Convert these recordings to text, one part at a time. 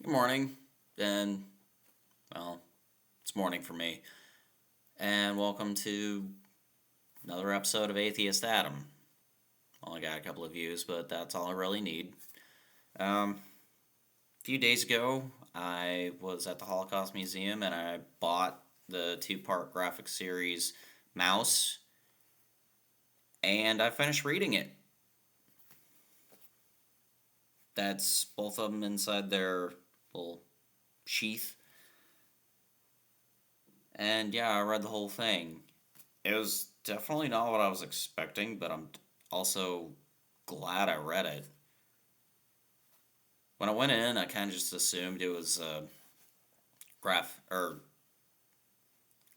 Good morning, and well, it's morning for me. And welcome to another episode of Atheist Adam. Only got a couple of views, but that's all I really need. A few days ago, I was at the Holocaust Museum and I bought the two-part graphic series Mouse, and I finished reading it. That's both of them inside their little sheath. And yeah, I read the whole thing. It was definitely not what I was expecting, but I'm also glad I read it. When I went in, I kind of just assumed it was I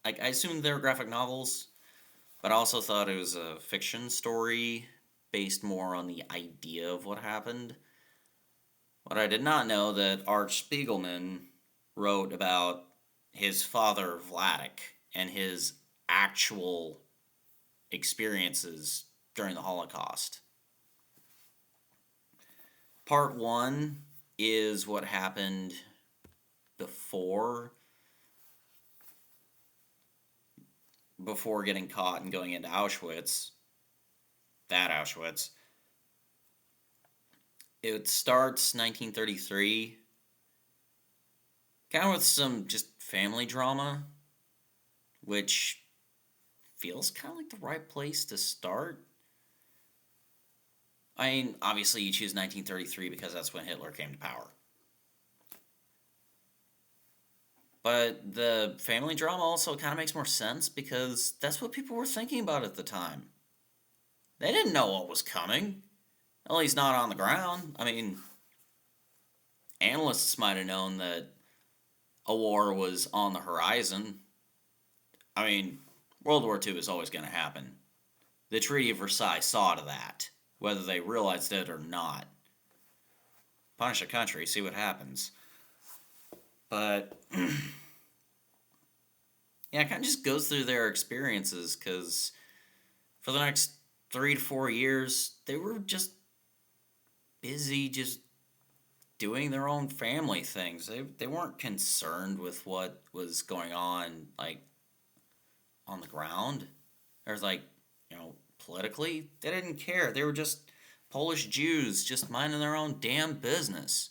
assumed they were graphic novels, but I also thought it was a fiction story based more on the idea of what happened. What I did not know that Art Spiegelman wrote about his father Vladik and his actual experiences during the Holocaust. Part one is what happened before before getting caught and going into Auschwitz. That Auschwitz. It starts 1933, kind of with some just family drama, which feels kind of like the right place to start. I mean, obviously you choose 1933 because that's when Hitler came to power. But the family drama also kind of makes more sense because that's what people were thinking about at the time. They didn't know what was coming. At least not on the ground. I mean, analysts might have known that a war was on the horizon. I mean, World War II is always going to happen. The Treaty of Versailles saw to that, whether they realized it or not. Punish a country, see what happens. But yeah, it kind of just goes through their experiences because for the next 3 to 4 years, they were just busy just doing their own family things. They weren't concerned with what was going on, like, on the ground. There's like, politically, they didn't care. They were just Polish Jews just minding their own damn business.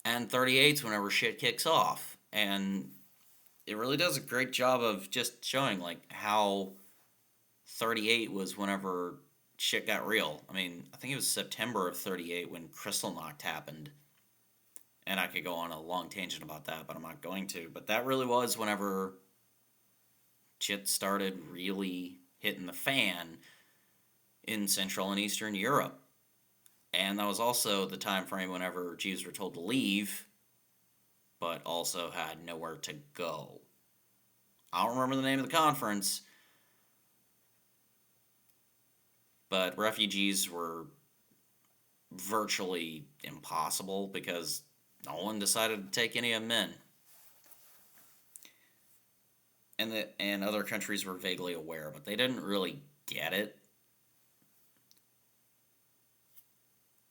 And 38's whenever shit kicks off. And it really does a great job of just showing like how 38 was whenever shit got real. I mean, I think it was September of 38 when Kristallnacht happened. And I could go on a long tangent about that, but I'm not going to. But that really was whenever shit started really hitting the fan in Central and Eastern Europe. And that was also the time frame whenever Jews were told to leave, but also had nowhere to go. I don't remember the name of the conference, but refugees were virtually impossible because no one decided to take any of them in. And other countries were vaguely aware, but they didn't really get it.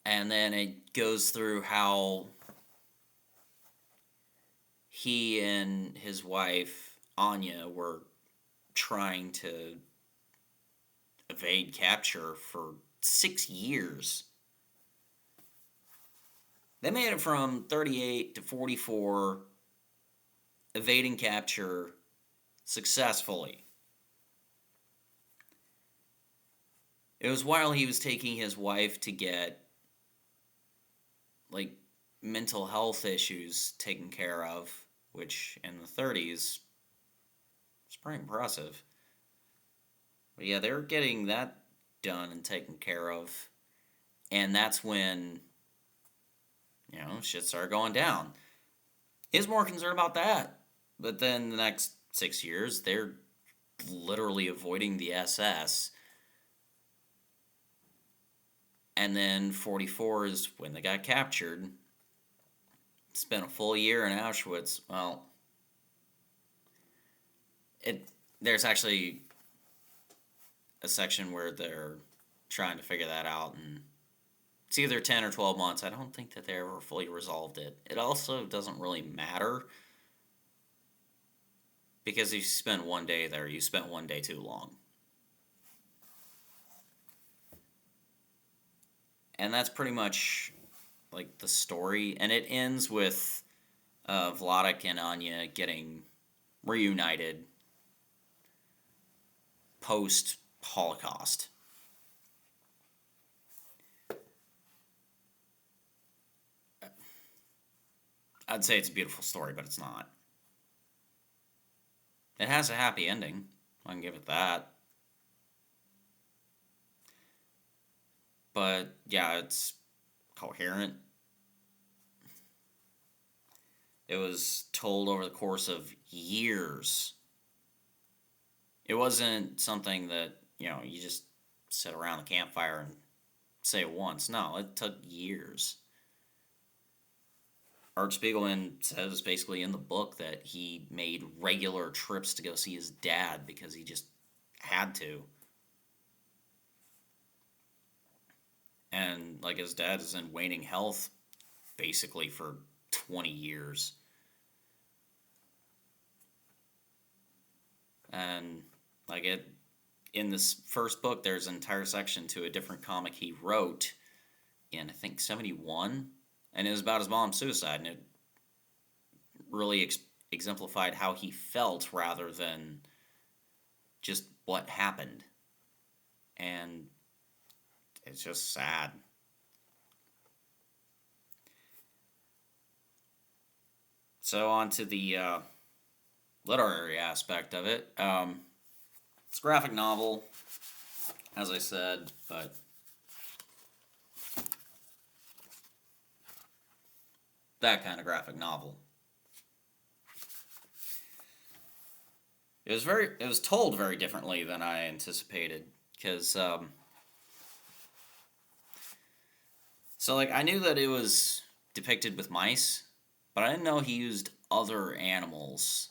And then it goes through how he and his wife Anya were trying to evade capture for 6 years. They made it from 38 to 44, evading capture successfully. It was while he was taking his wife to get like mental health issues taken care of, which in the 30s was pretty impressive. But yeah, they were getting that done and taken care of. And that's when, shit started going down. He's more concerned about that. But then the next 6 years, they're literally avoiding the SS. And then 44 is when they got captured. Spent a full year in Auschwitz. Well, there's actually a section where they're trying to figure that out and It's either 10 or 12 months. I don't think that they ever fully resolved it. It also doesn't really matter because if you spend one day there, you spent one day too long. And that's pretty much like the story. And it ends with Vladek and Anya getting reunited post Holocaust. I'd say it's a beautiful story, but it's not. It has a happy ending. I can give it that. But yeah, it's coherent. It was told over the course of years. It wasn't something that, you just sit around the campfire and say it once. No, it took years. Art Spiegelman says basically in the book that he made regular trips to go see his dad because he just had to. And like his dad is in waning health basically for 20 years. And like it in this first book there's an entire section to a different comic he wrote in I think 71, and it was about his mom's suicide, and it really exemplified how he felt rather than just what happened. And it's just sad. So on to the literary aspect of it. It's a graphic novel, as I said, but that kind of graphic novel. It was told very differently than I anticipated, because so like I knew that it was depicted with mice, but I didn't know he used other animals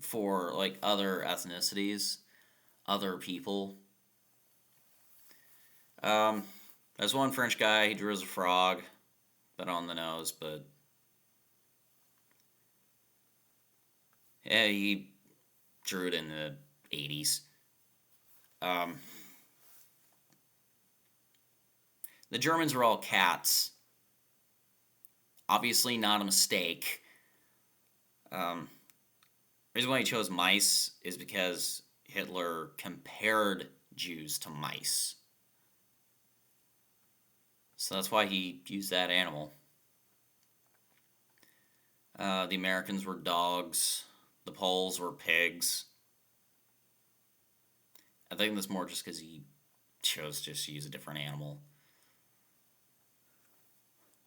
for like other ethnicities, other people. There's one French guy, he drew as a frog, bit on the nose, but yeah, he drew it in the 80s. The Germans were all cats. Obviously not a mistake. The reason why he chose mice is because Hitler compared Jews to mice. So that's why he used that animal. The Americans were dogs. The Poles were pigs. I think that's more just because he chose to just use a different animal.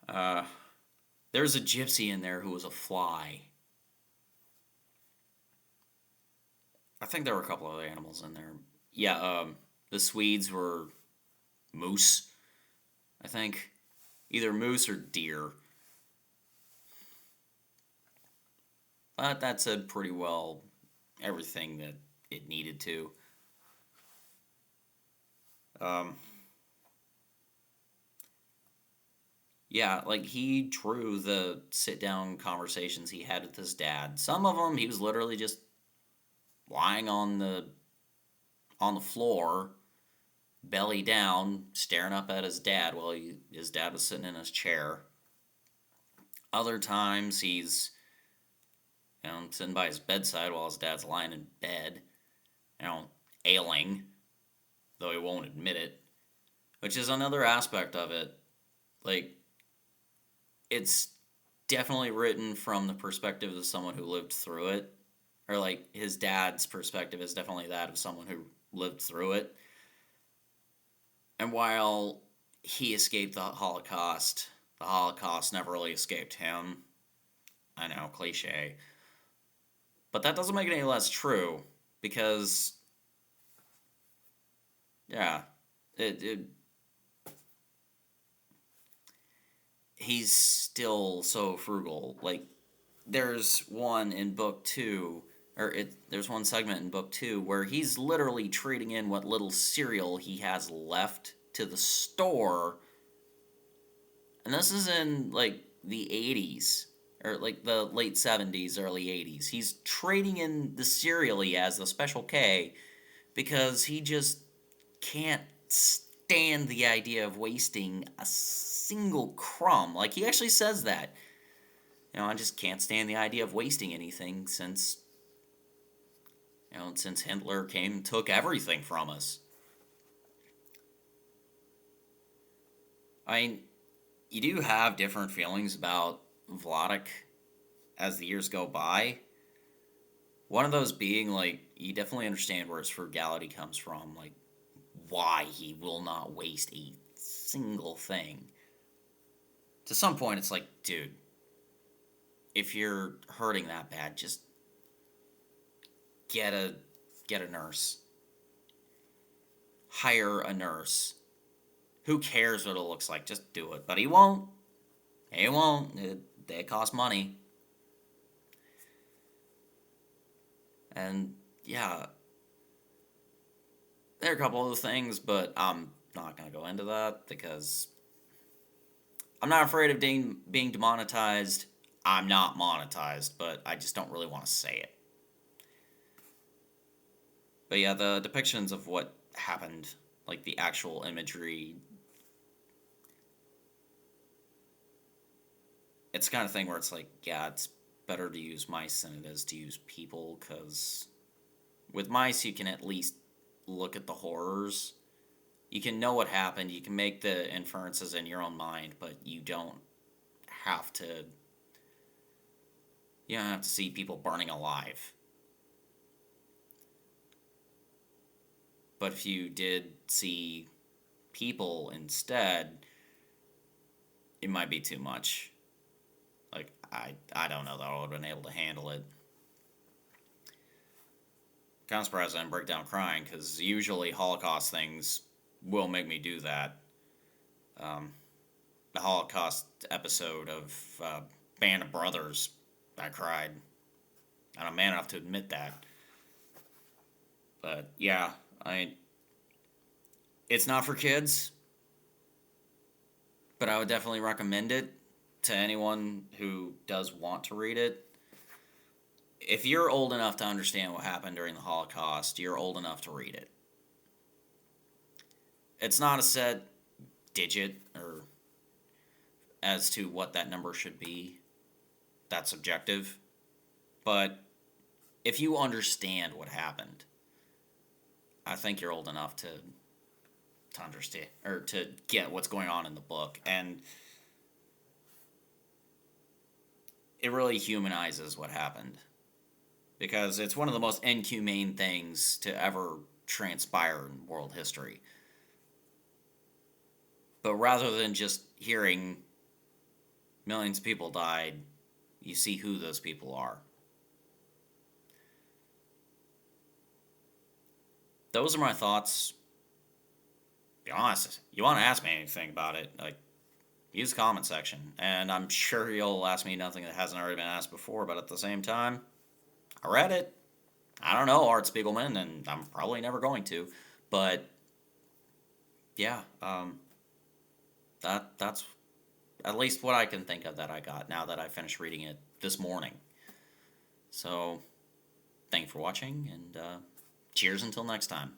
There was a gypsy in there who was a fly. I think there were a couple other animals in there. Yeah, the Swedes were moose, I think. Either moose or deer. But that said pretty well everything that it needed to. Yeah, like he drew the sit down conversations he had with his dad. Some of them he was literally just lying on the floor, belly down, staring up at his dad while his dad was sitting in his chair. Other times he's sitting by his bedside while his dad's lying in bed, ailing, though he won't admit it, which is another aspect of it. Like, it's definitely written from the perspective of someone who lived through it, or like his dad's perspective is definitely that of someone who lived through it. And while he escaped the Holocaust never really escaped him. I know, cliche. But that doesn't make it any less true, because, yeah, he's still so frugal. Like, there's one in book two, there's one segment in book two where he's literally trading in what little cereal he has left to the store And this is in like the 80s or like the late 70s, early 80s. He's trading in the cereal he has, the Special K, because he just can't stand the idea of wasting a single crumb. Like he actually says that. I just can't stand the idea of wasting anything since Hitler came and took everything from us. I mean, you do have different feelings about Vladik as the years go by. One of those being like you definitely understand where his frugality comes from, like why he will not waste a single thing. To some point, it's like, dude, if you're hurting that bad, just get a get a nurse, hire a nurse. Who cares what it looks like? Just do it. But he won't. He won't. They cost money. And yeah, there are a couple other things, but I'm not going to go into that because I'm not afraid of being demonetized. I'm not monetized, but I just don't really want to say it. But yeah, the depictions of what happened, like the actual imagery, it's the kind of thing where it's like, yeah, it's better to use mice than it is to use people, because with mice, you can at least look at the horrors. You can know what happened, you can make the inferences in your own mind, but have to you don't have to see people burning alive. But if you did see people instead, it might be too much. Like, I don't know that I would have been able to handle it. Kind of surprised I didn't break down crying, because usually Holocaust things will make me do that. Um, the Holocaust episode of Band of Brothers, I cried. And I'm man enough to admit that. But yeah, it's not for kids, but I would definitely recommend it to anyone who does want to read it. If you're old enough to understand what happened during the Holocaust, you're old enough to read it. It's not a set digit or as to what that number should be. That's subjective. But if you understand what happened, I think you're old enough to understand or to get what's going on in the book, and it really humanizes what happened, because it's one of the most inhumane things to ever transpire in world history. But rather than just hearing millions of people died, you see who those people are. Those are my thoughts. Be honest, you want to ask me anything about it, like, use the comment section, and I'm sure you'll ask me nothing that hasn't already been asked before, but at the same time, I read it. I don't know Art Spiegelman, and I'm probably never going to, but yeah, that's at least what I can think of that I got now that I finished reading it this morning. So, thank you for watching, and cheers until next time.